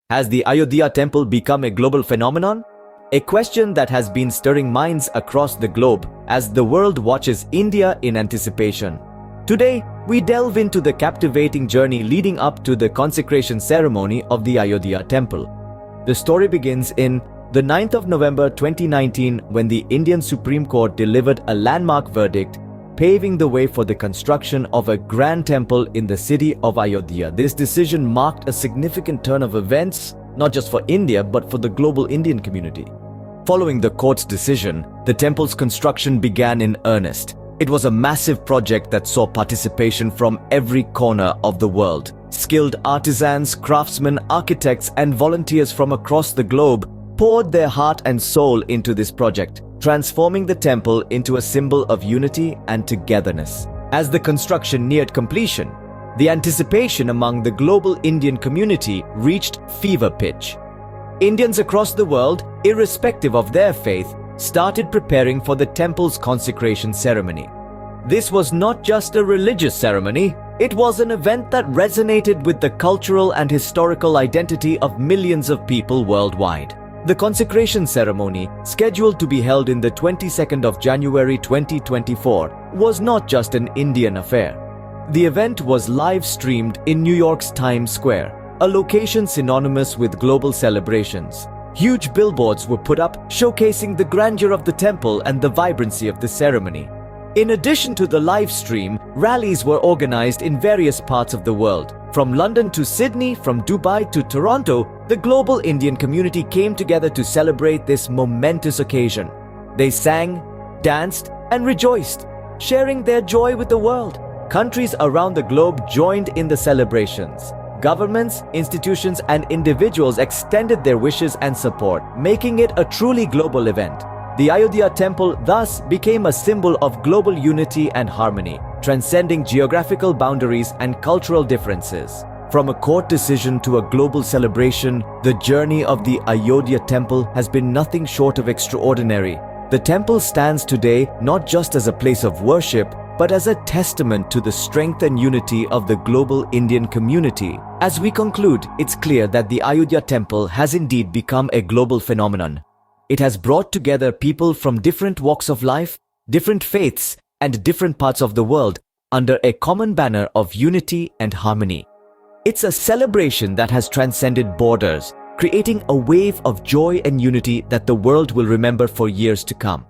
Has the Ayodhya temple become a global phenomenon? A question that has been stirring minds across the globe as the world watches India in anticipation. Today, we delve into the captivating journey leading up to the consecration ceremony of the Ayodhya temple. The story begins in the 9th of November 2019 when the Indian Supreme Court delivered a landmark verdict paving the way for the construction of a grand temple in the city of Ayodhya. This decision marked a significant turn of events, not just for India but for the global Indian community. Following the court's decision, the temple's construction began in earnest. It was a massive project that saw participation from every corner of the world. Skilled artisans, craftsmen, architects, and volunteers from across the globe poured their heart and soul into this project, transforming the temple into a symbol of unity and togetherness. As the construction neared completion, the anticipation among the global Indian community reached fever pitch. Indians across the world, irrespective of their faith, started preparing for the temple's consecration ceremony. This was not just a religious ceremony, it was an event that resonated with the cultural and historical identity of millions of people worldwide. The consecration ceremony, scheduled to be held in the 22nd of January 2024, was not just an Indian affair. The event was live-streamed in New York's Times Square, a location synonymous with global celebrations. Huge billboards were put up showcasing the grandeur of the temple and the vibrancy of the ceremony. In addition to the live stream, rallies were organized in various parts of the world. From London to Sydney, from Dubai to Toronto, the global Indian community came together to celebrate this momentous occasion. They sang, danced, and rejoiced, sharing their joy with the world. Countries around the globe joined in the celebrations. Governments, institutions, and individuals extended their wishes and support, making it a truly global event. The Ayodhya temple thus became a symbol of global unity and harmony, transcending geographical boundaries and cultural differences. From a court decision to a global celebration, the journey of the Ayodhya temple has been nothing short of extraordinary. The temple stands today not just as a place of worship, but as a testament to the strength and unity of the global Indian community. As we conclude, it's clear that the Ayodhya temple has indeed become a global phenomenon. It has brought together people from different walks of life, different faiths, and different parts of the world under a common banner of unity and harmony. It's a celebration that has transcended borders, creating a wave of joy and unity that the world will remember for years to come.